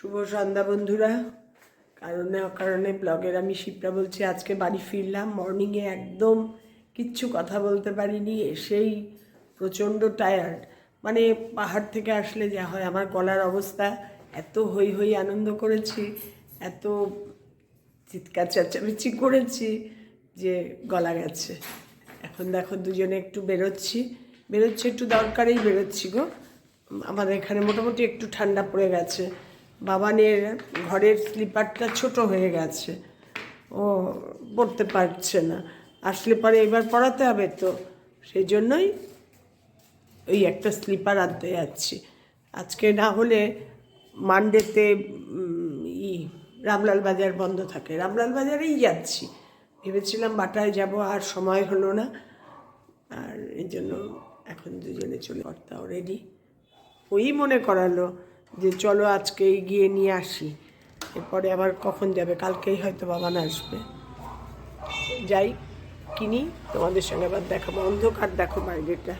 শুভ সন্ধ্যা বন্ধুরা। কারণে অকারণে ব্লগের আমি শিপ্রা বলছি। আজকে বাড়ি ফিরলাম মর্নিংয়ে, একদম কিচ্ছু কথা বলতে পারিনি, এসেই প্রচণ্ড টায়ার্ড। মানে পাহাড় থেকে আসলে যা হয়, আমার গলার অবস্থা, এত হই হই আনন্দ করেছি, এত চিৎকার চেঁচামেচি করেছি যে গলা গেছে। এখন দেখো দুজনে একটু বেরোচ্ছি একটু দরকারেই বেরোচ্ছি গো। আমাদের এখানে মোটামুটি একটু ঠান্ডা পড়ে গেছে। বাবানের ঘরের স্লিপারটা ছোট হয়ে গেছে, ও পড়তে পারছে না। আসলে পরে এবার পড়াতে হবে, তো সেই জন্যই ওই একটা স্লিপার আনতে যাচ্ছি। আজকে না হলে মানডেতে রামলাল বাজার বন্ধ থাকে, রামলাল বাজারেই যাচ্ছি। ভেবেছিলাম বাটায় যাব, আর সময় হলো না, আর এই জন্য এখন দুজনে চলে। কর্তাও রেডি, ওই মনে করালো যে চলো আজকেই গিয়ে নিয়ে আসি। এরপরে আবার কখন যাবে, কালকেই হয়তো বাবান আসবে। যাই কিনি, তোমাদের সঙ্গে আবার দেখাবো। অন্ধকার দেখো বাইরেটা,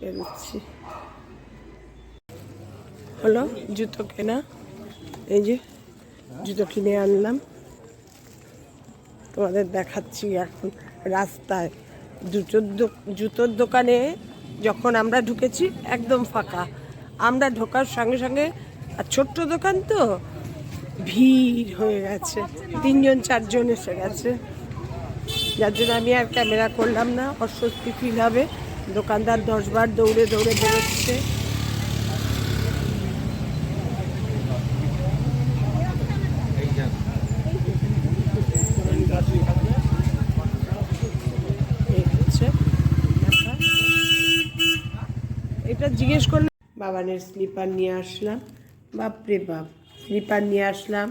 বেরোচ্ছি। হলো জুতো কেনা, এই যে জুতো কিনে আনলাম, তোমাদের দেখাচ্ছি। এখন রাস্তায় জুতোর দোকানে যখন আমরা ঢুকেছি একদম ফাঁকা, আমরা ঢোকার সঙ্গে সঙ্গে, আর ছোট্ট দোকান তো ভিড় হয়ে গেছে, 3-4 জন এসে গেছে, যার জন্য আমি আর ক্যামেরা করলাম না, অস্বস্তি ফিল হবে। দোকানদার 10 বার দৌড়ে দৌড়ে বেরোচ্ছে। এটা জিজ্ঞেস করলাম, বাবানের স্লিপার নিয়ে আসলাম, বাপরে বাপ, স্লিপার নিয়ে আসলাম।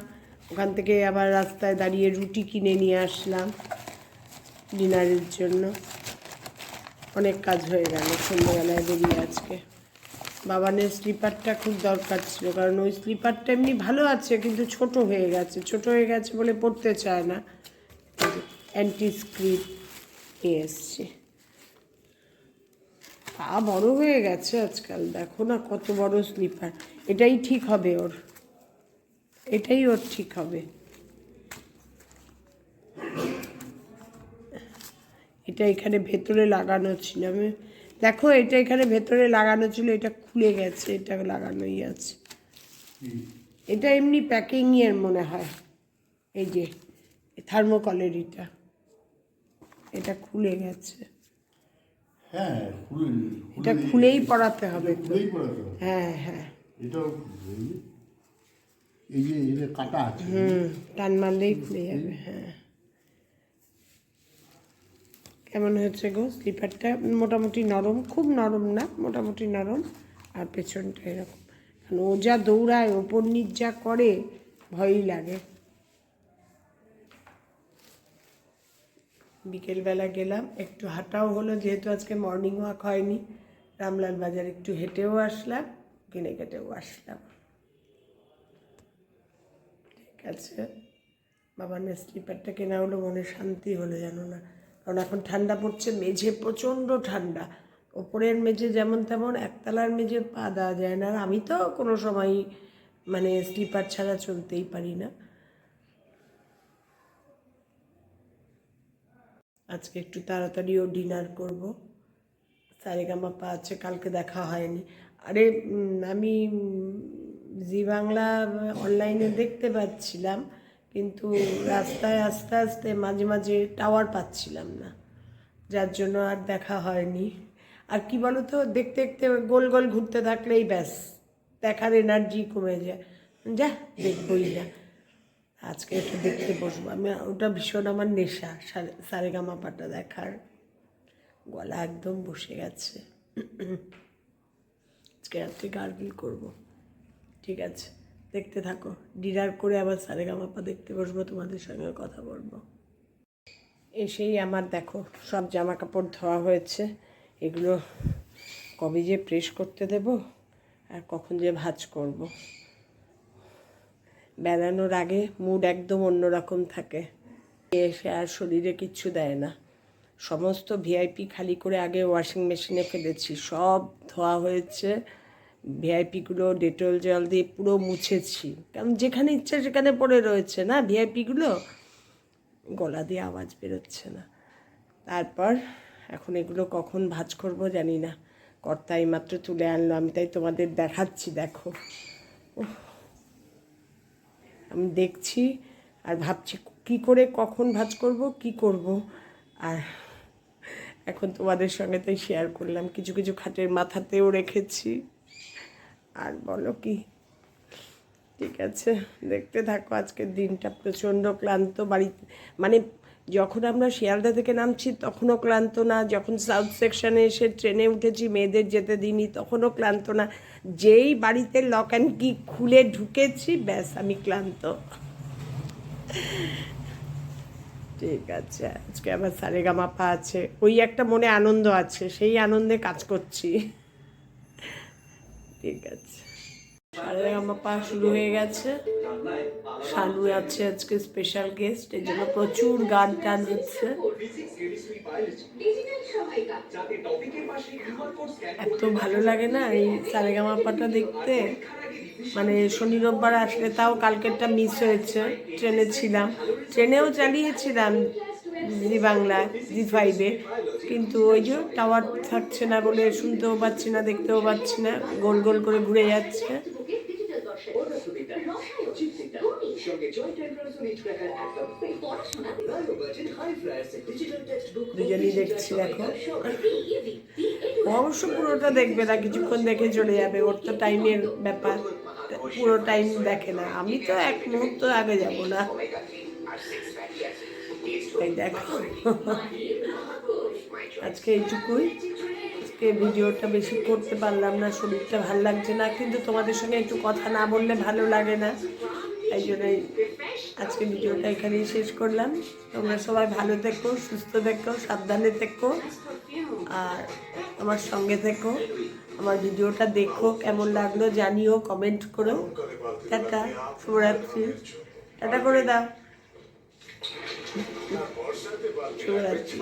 ওখান থেকে আবার রাস্তায় দাঁড়িয়ে রুটি কিনে নিয়ে আসলাম ডিনারের জন্য। অনেক কাজ হয়ে গেল সন্ধ্যেবেলায় বেরিয়ে আজকে। বাবানের স্লিপারটা খুব দরকার ছিল, কারণ ওই স্লিপারটা এমনি ভালো আছে, কিন্তু ছোট হয়ে গেছে বলে পড়তে চায় না। অ্যান্টি স্ক্রিপ নিয়ে এসছি। পা বড় হয়ে গেছে আজকাল, দেখো না কত বড় স্লিপার। এটাই ঠিক হবে ওর, এটাই ওর ঠিক হবে। এটা এখানে ভেতরে লাগানো ছিল, আমি দেখো এটা এখানে ভেতরে লাগানো ছিল, এটা খুলে গেছে, এটা লাগানোই আছে। এটা এমনি প্যাকিংয়ের মনে হয়, এই যে থার্মোকলের এটা খুলে গেছে। হ্যাঁ, এটা খুলেই পড়াতে হবে তো। হ্যাঁ হ্যাঁ, এটাও এই যে কাটা আছে, টান মারলেই খুলে যাবে। হ্যাঁ, কেমন হয়েছে গো স্লিপারটা? মোটামুটি নরম, খুব নরম না, মোটামুটি নরম। আর পেছনটা এরকম, কারণ ও যা দৌড়ায়, ওপর নিচ যা করে, ভয়ই লাগে। বিকেলবেলা গেলাম, একটু হাঁটাও হলো, যেহেতু আজকে মর্নিং ওয়াক হয়নি। রামলাল বাজার একটু হেঁটেও আসলাম, কিনে কেটেও আসলাম। ঠিক আছে, বাবানের স্লিপারটা কেনা হলো, মনে শান্তি হলো, জানো না। কারণ এখন ঠান্ডা পড়ছে, মেঝে প্রচণ্ড ঠান্ডা। ওপরের মেঝে যেমন তেমন, একতলার মেঝে পা দেওয়া যায় না। আর আমি তো কোনো সময় মানে স্লিপার ছাড়া চলতেই পারি না। আজকে একটু তাড়াতাড়িও ডিনার করব। সারেগামাপা আছে, কালকে দেখা হয়নি। আরে আমি জি বাংলা অনলাইনে দেখতে পাচ্ছিলাম, কিন্তু রাস্তায় আস্তে আস্তে মাঝে মাঝে টাওয়ার পাচ্ছিলাম না, যার জন্য আর দেখা হয়নি। আর কি বলো তো, দেখতে দেখতে গোল গোল ঘুরতে থাকলেই ব্যাস, দেখার এনার্জি কমে যায়, যা দেখবই না। আজকে একটু দেখতে বসবো আমি, ওটা ভীষণ আমার নেশা, সারেগামাপাটা দেখার। গলা একদম বসে গেছে, আজকে রাত্রে গার্গিল করবো। ঠিক আছে, দেখতে থাকো। ডিনার করে আবার সারেগামাপা দেখতে বসবো, তোমাদের সঙ্গে কথা বলবো। এসেই আমার দেখো সব জামা কাপড় ধোয়া হয়েছে, এগুলো কবে যে প্রেস করতে দেব, আর কখন যে ভাঁজ করব। বেড়ানোর আগে মুড একদম অন্যরকম থাকে, এসে আর শরীরে কিচ্ছু দেয় না। সমস্ত ভিআইপি খালি করে আগে ওয়াশিং মেশিনে ফেলেছি, সব ধোয়া হয়েছে, ভিআইপিগুলো ডেটল জল দিয়ে পুরো মুছেছি, কারণ যেখানে ইচ্ছা সেখানে পড়ে রয়েছে না ভিআইপিগুলো, গলা দিয়ে আওয়াজ বেরোচ্ছে না। তারপর এখন এগুলো কখন ভাঁজ করব জানি না, কর্তা এইমাত্র তুলে আনলো, আমি তাই তোমাদের দেখাচ্ছি। দেখো আমি দেখছি আর ভাবছি কি করে কখন ভাঁজ করব, কি করব। আর এখন তোমাদের সঙ্গে তাই শেয়ার করলাম, কিছু কিছু খাটের মাথাতেও রেখেছি। আর বলো কি, ঠিক আছে দেখতে থাকো। আজকের দিনটা প্রচণ্ড ক্লান্ত, বাড়িতে মানে যখন আমরা শিয়ালদা থেকে নামছি তখনও ক্লান্ত না, যখন সাউথ সেকশনে এসে ট্রেনে উঠেছি মেয়েদের যেতে দিইনি তখনও ক্লান্ত না, যেই বাড়িতে লক অ্যান্ড কি খুলে ঢুকেছি ব্যাস আমি ক্লান্ত। ঠিক আছে, আজকে আবার সারেগামাপা আছে, ওই একটা মনে আনন্দ আছে, সেই আনন্দে কাজ করছি। ঠিক আছে, সারেগামাপা শুরু হয়ে গেছে। শানু আছে আজকে স্পেশাল গেস্ট, এর জন্য প্রচুর গান টান হচ্ছে। এত ভালো লাগে না এই সারেগামাপাটা দেখতে, মানে শনি রোববার আসলে, তাও কালকেরটা মিস হয়েছে, ট্রেনে ছিলাম, ট্রেনেও চালিয়েছিলাম জি বাংলায় জি5, কিন্তু ওই যে টাওয়ার থাকছে না বলে শুনতেও পাচ্ছি না, দেখতেও পাচ্ছি না, গোল গোল করে ঘুরে যাচ্ছে। দুজনই দেখছি দেখো, অবশ্য পুরোটা দেখবে না, কিছুক্ষণ দেখে চলে যাবে, ওর তো টাইমের ব্যাপার, পুরো টাইম দেখে না, আমি তো এক মুহূর্ত আগে যাব না। এই দেখো আজকে এইটুকুই, আজকে ভিডিওটা বেশি করতে পারলাম না, শরীরটা ভালো লাগছে না, কিন্তু তোমাদের সঙ্গে একটু কথা না বললে ভালো লাগে না, তাই জন্যই আজকে ভিডিওটা এখানেই শেষ করলাম। তোমরা সবাই ভালো থেকো, সুস্থ থেকো, সাবধানে থেকো, আর আমার সঙ্গে থেকো। আমার ভিডিওটা দেখো, কেমন লাগলো জানিও, কমেন্ট করো। টাটা, শুভরাত্রি, টাটা করে দাও, শুভরাত্রি।